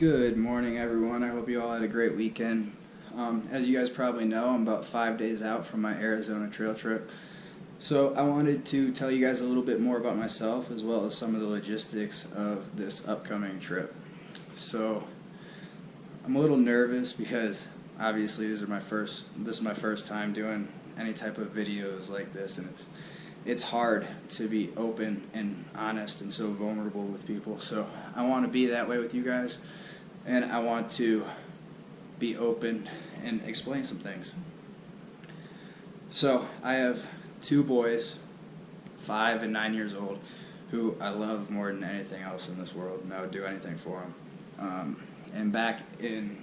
Good morning, everyone. I hope you all had a great weekend. As you guys probably know, I'm about 5 days out from my Arizona trail trip. So I wanted to tell you guys a little bit more about myself as well as some of the logistics of this upcoming trip. So I'm a little nervous because obviously this is my first time doing any type of videos like this, and it's hard to be open and honest and so vulnerable with people. So I want to be that way with you guys. And I want to be open and explain some things. So I have two boys, 5 and 9 years old, who I love more than anything else in this world, and I would do anything for them. And back in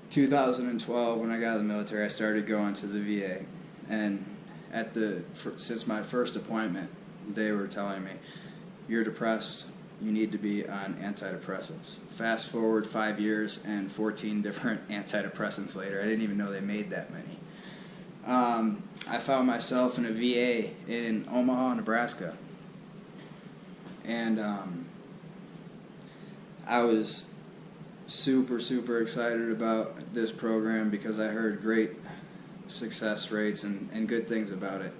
2012, when I got out of the military, I started going to the VA. And since my first appointment, they were telling me, "You're depressed. You need to be on antidepressants." Fast forward 5 years and 14 different antidepressants later. I didn't even know they made that many. I found myself in a VA in Omaha, Nebraska. And I was super excited about this program because I heard great success rates and good things about it.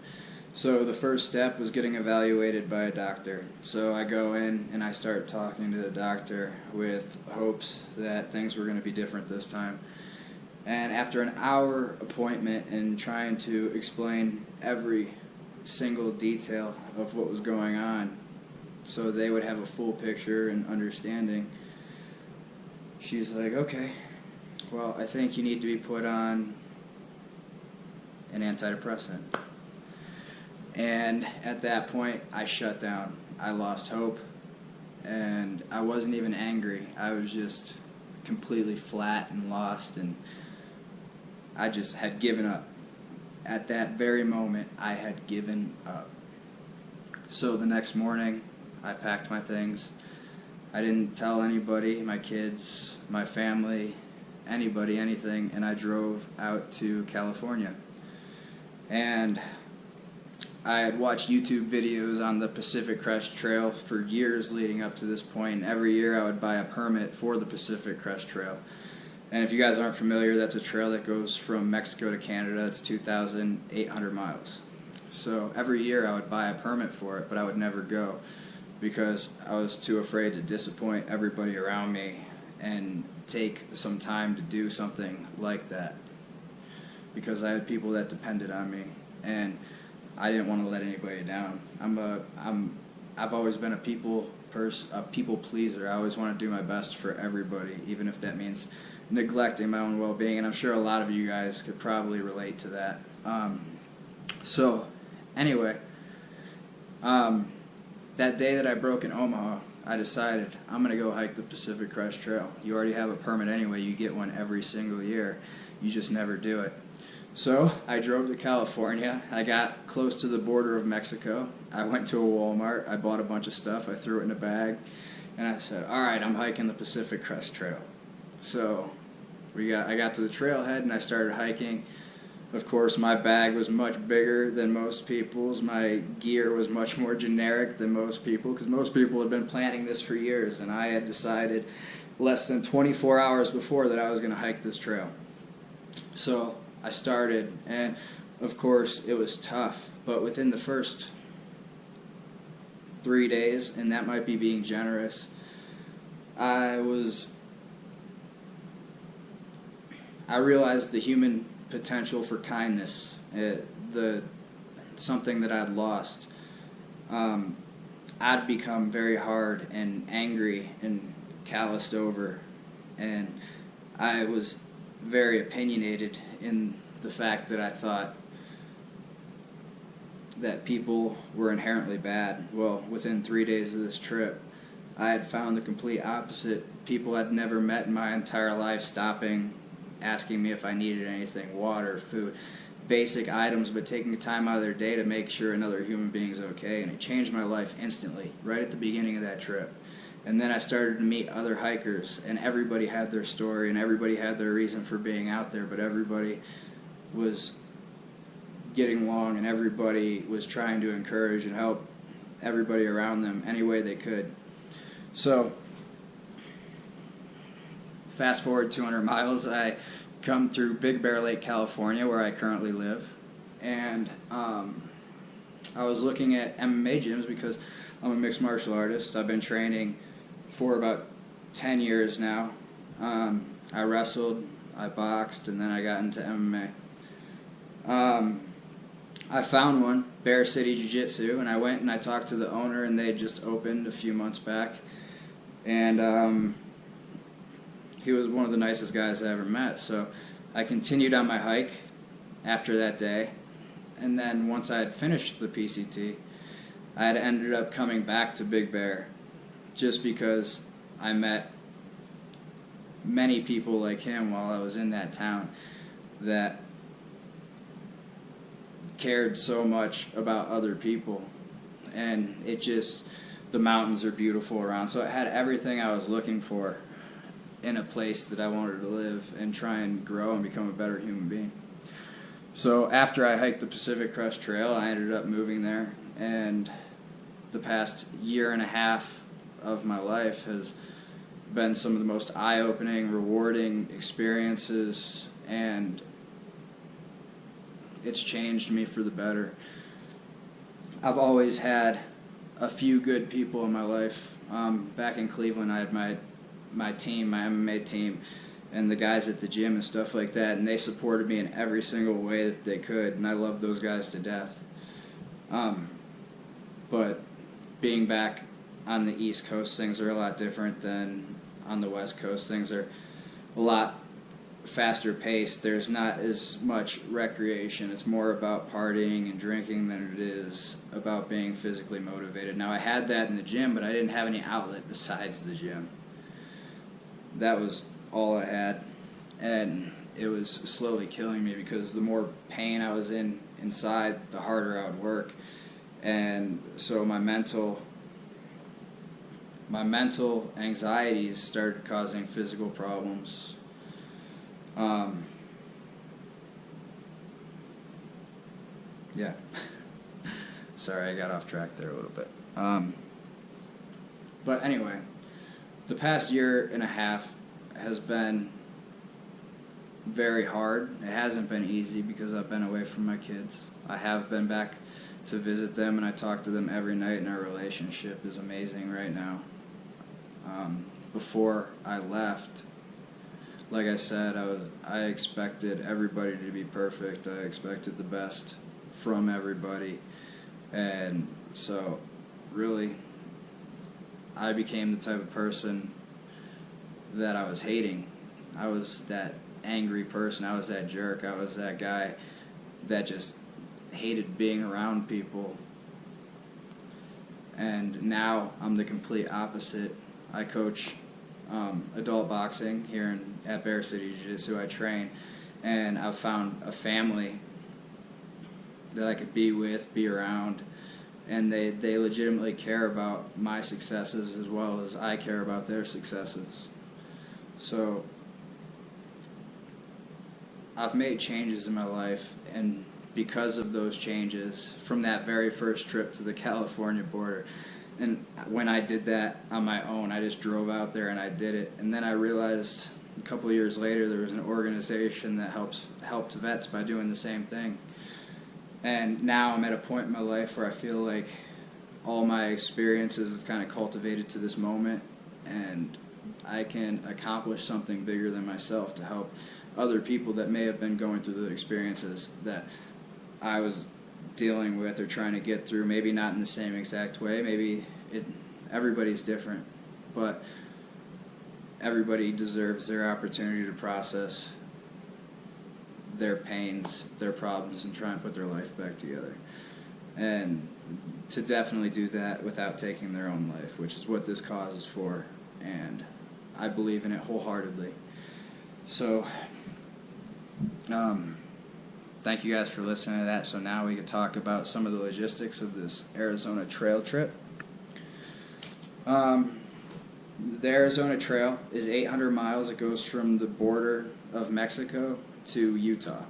So the first step was getting evaluated by a doctor. So I go in and I start talking to the doctor with hopes that things were going to be different this time. And after an hour appointment and trying to explain every single detail of what was going on so they would have a full picture and understanding, she's like, "Okay, well, I think you need to be put on an antidepressant." And at that point, I shut down. I lost hope, and I wasn't even angry. I was just completely flat and lost, and I just had given up. At that very moment, I had given up. So the next morning, I packed my things. I didn't tell anybody, my kids, my family, anybody, anything, and I drove out to California. And I had watched YouTube videos on the Pacific Crest Trail for years leading up to this point. Every year I would buy a permit for the Pacific Crest Trail. And if you guys aren't familiar, that's a trail that goes from Mexico to Canada. It's 2,800 miles. So every year I would buy a permit for it, but I would never go because I was too afraid to disappoint everybody around me and take some time to do something like that, because I had people that depended on me, and I didn't want to let anybody down. I've always been a people pleaser. I always want to do my best for everybody, even if that means neglecting my own well-being. And I'm sure a lot of you guys could probably relate to that. So, anyway, that day that I broke in Omaha, I decided I'm going to go hike the Pacific Crest Trail. You already have a permit anyway. You get one every single year. You just never do it. So I drove to California. I got close to the border of Mexico. I went to a Walmart. I bought a bunch of stuff. I threw it in a bag. And I said, "All right, I'm hiking the Pacific Crest Trail." So I got to the trailhead and I started hiking. Of course, my bag was much bigger than most people's. My gear was much more generic than most people, because most people had been planning this for years. And I had decided less than 24 hours before that I was going to hike this trail. So I started, and of course it was tough, but within the first 3 days, and that might be being generous, I realized the human potential for kindness, something that I'd lost. I'd become very hard and angry and calloused over, and I was very opinionated in the fact that I thought that people were inherently bad. Well, within 3 days of this trip, I had found the complete opposite. People I'd never met in my entire life stopping, asking me if I needed anything, water, food, basic items, but taking time out of their day to make sure another human being's okay. And it changed my life instantly, right at the beginning of that trip. And then I started to meet other hikers, and everybody had their story, and everybody had their reason for being out there, but everybody was getting along, and everybody was trying to encourage and help everybody around them any way they could. So fast forward 200 miles, I come through Big Bear Lake, California, where I currently live. And I was looking at MMA gyms because I'm a mixed martial artist. I've been training for about 10 years now. I wrestled, I boxed, and then I got into MMA. I found one, Bear City Jiu-Jitsu, and I went and I talked to the owner, and they just opened a few months back. And he was one of the nicest guys I ever met. So I continued on my hike after that day. And then once I had finished the PCT, I had ended up coming back to Big Bear just because I met many people like him while I was in that town that cared so much about other people. And it just, the mountains are beautiful around. So it had everything I was looking for in a place that I wanted to live and try and grow and become a better human being. So after I hiked the Pacific Crest Trail, I ended up moving there, and the past year and a half of my life has been some of the most eye-opening, rewarding experiences, and it's changed me for the better. I've always had a few good people in my life. Back in Cleveland, I had my team, my MMA team, and the guys at the gym and stuff like that, and they supported me in every single way that they could, and I loved those guys to death. But being back on the East Coast, things are a lot different than on the West Coast. Things are a lot faster paced. There's not as much recreation. It's more about partying and drinking than it is about being physically motivated. Now, I had that in the gym, but I didn't have any outlet besides the gym. That was all I had, and it was slowly killing me because the more pain I was inside, the harder I would work. And so my mental anxieties started causing physical problems. Yeah. Sorry, I got off track there a little bit. But anyway, the past year and a half has been very hard. It hasn't been easy because I've been away from my kids. I have been back to visit them, and I talk to them every night, and our relationship is amazing right now. Before I left, like I said, I expected everybody to be perfect. I expected the best from everybody, and so really I became the type of person that I was hating. I was that angry person. I was that jerk. I was that guy that just hated being around people. And now I'm the complete opposite. I coach adult boxing here at Bear City Jiu-Jitsu. I train, and I've found a family that I could be with, be around, and they legitimately care about my successes as well as I care about their successes. So I've made changes in my life, and because of those changes, from that very first trip to the California border, and when I did that on my own, I just drove out there and I did it. And then I realized a couple of years later there was an organization that helped vets by doing the same thing. And now I'm at a point in my life where I feel like all my experiences have kind of cultivated to this moment, and I can accomplish something bigger than myself to help other people that may have been going through the experiences that I was dealing with or trying to get through. Maybe not in the same exact way. Maybe everybody's different, but everybody deserves their opportunity to process their pains, their problems, and try and put their life back together. And to definitely do that without taking their own life, which is what this cause is for, and I believe in it wholeheartedly. So, thank you guys for listening to that. So now we can talk about some of the logistics of this Arizona trail trip. The Arizona Trail is 800 miles. It goes from the border of Mexico to Utah.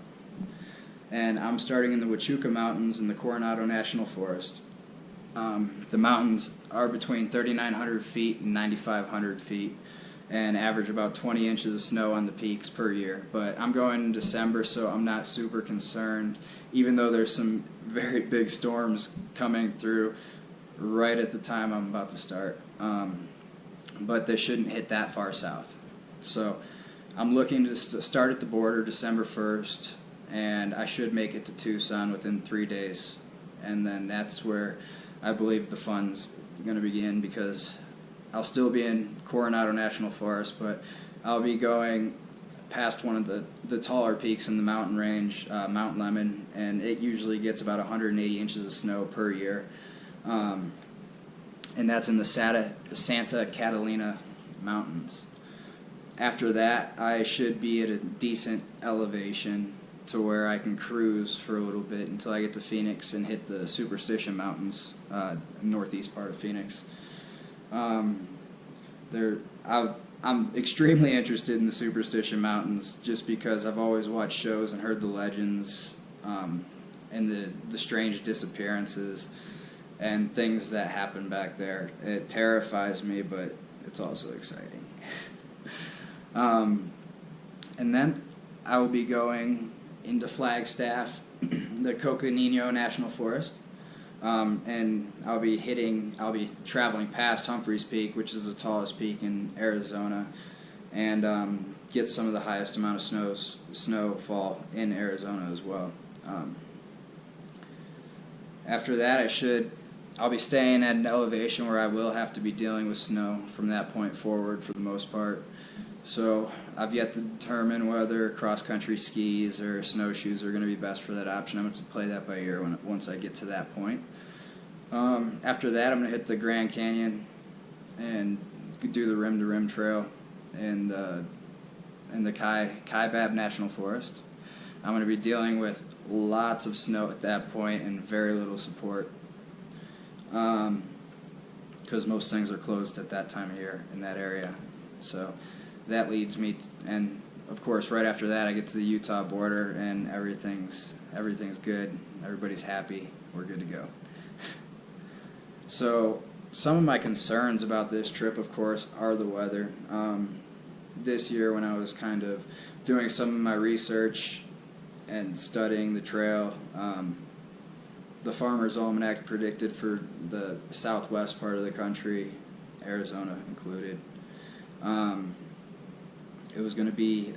And I'm starting in the Huachuca Mountains in the Coronado National Forest. The mountains are between 3,900 feet and 9,500 feet, and average about 20 inches of snow on the peaks per year. But I'm going in December, so I'm not super concerned, even though there's some very big storms coming through right at the time I'm about to start. But they shouldn't hit that far south. So I'm looking to start at the border December 1st, and I should make it to Tucson within 3 days. And then that's where I believe the fun's going to begin, because I'll still be in Coronado National Forest, but I'll be going past one of the taller peaks in the mountain range, Mount Lemmon, and it usually gets about 180 inches of snow per year. And that's in the Santa Catalina Mountains. After that, I should be at a decent elevation to where I can cruise for a little bit until I get to Phoenix and hit the Superstition Mountains, northeast part of Phoenix. I'm extremely interested in the Superstition Mountains just because I've always watched shows and heard the legends, and the strange disappearances and things that happen back there. It terrifies me, but it's also exciting. And then I will be going into Flagstaff, the Coconino National Forest, and I'll be traveling past Humphreys Peak, which is the tallest peak in Arizona, and get some of the highest amount of snowfall in Arizona as well. After that, I'll be staying at an elevation where I will have to be dealing with snow from that point forward for the most part. So I've yet to determine whether cross-country skis or snowshoes are going to be best for that option. I'm going to play that by ear once I get to that point. After that, I'm going to hit the Grand Canyon and do the rim-to-rim trail in the Kaibab National Forest. I'm going to be dealing with lots of snow at that point and very little support, because most things are closed at that time of year in that area. So that leads me and of course right after that I get to the Utah border, and everything's good, everybody's happy, we're good to go. So some of my concerns about this trip, of course, are the weather. This year, when I was kind of doing some of my research and studying the trail, the Farmer's Almanac predicted for the southwest part of the country, Arizona included, it was going to be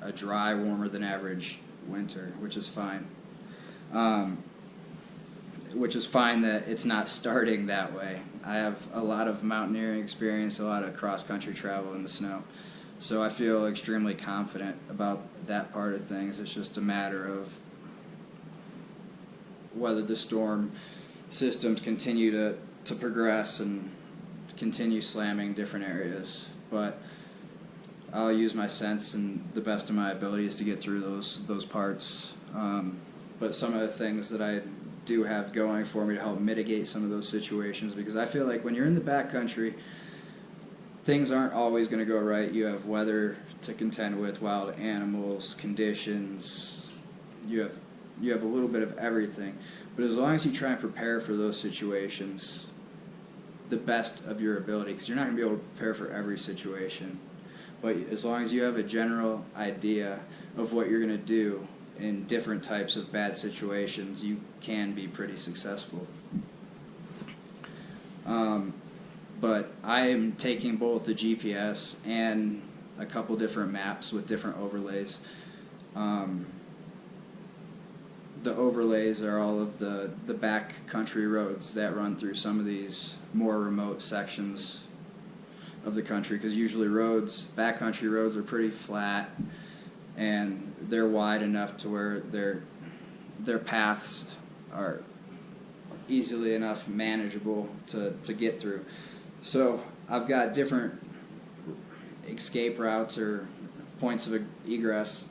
a dry, warmer than average winter, which is fine. Which is fine that it's not starting that way. I have a lot of mountaineering experience, a lot of cross-country travel in the snow, so I feel extremely confident about that part of things. It's just a matter of whether the storm systems continue to progress and continue slamming different areas. But I'll use my sense and the best of my abilities to get through those parts. But some of the things that I do have going for me to help mitigate some of those situations, because I feel like when you're in the backcountry, things aren't always going to go right. You have weather to contend with, wild animals, conditions. You have a little bit of everything. But as long as you try and prepare for those situations the best of your ability, because you're not going to be able to prepare for every situation, but as long as you have a general idea of what you're going to do in different types of bad situations, you can be pretty successful. But I am taking both the GPS and a couple different maps with different overlays. The overlays are all of the backcountry roads that run through some of these more remote sections of the country, because usually backcountry roads are pretty flat, and they're wide enough to where their paths are easily enough manageable to get through. So I've got different escape routes or points of egress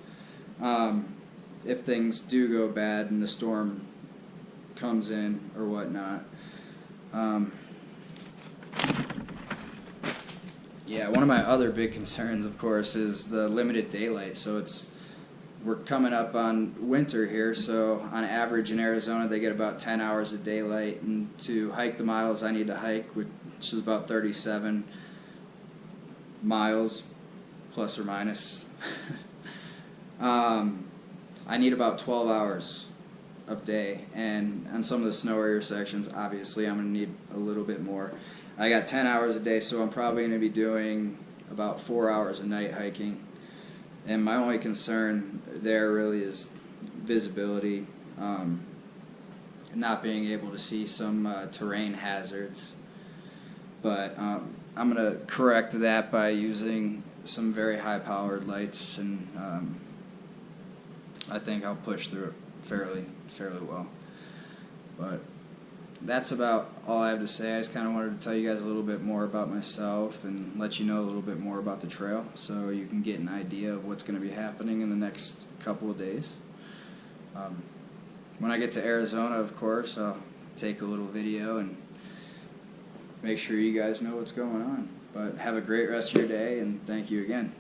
if things do go bad and the storm comes in or whatnot. Yeah, one of my other big concerns, of course, is the limited daylight. So we're coming up on winter here, so on average in Arizona they get about 10 hours of daylight, and to hike the miles I need to hike, which is about 37, miles, plus or minus. I need about 12 hours of day, and on some of the snow area sections, obviously, I'm going to need a little bit more. I got 10 hours a day, so I'm probably going to be doing about 4 hours a night hiking. And my only concern there really is visibility, not being able to see some terrain hazards. But I'm going to correct that by using some very high-powered lights, and I think I'll push through it fairly well. But that's about all I have to say. I just kind of wanted to tell you guys a little bit more about myself and let you know a little bit more about the trail, so you can get an idea of what's going to be happening in the next couple of days. When I get to Arizona, of course, I'll take a little video and make sure you guys know what's going on. But have a great rest of your day, and thank you again.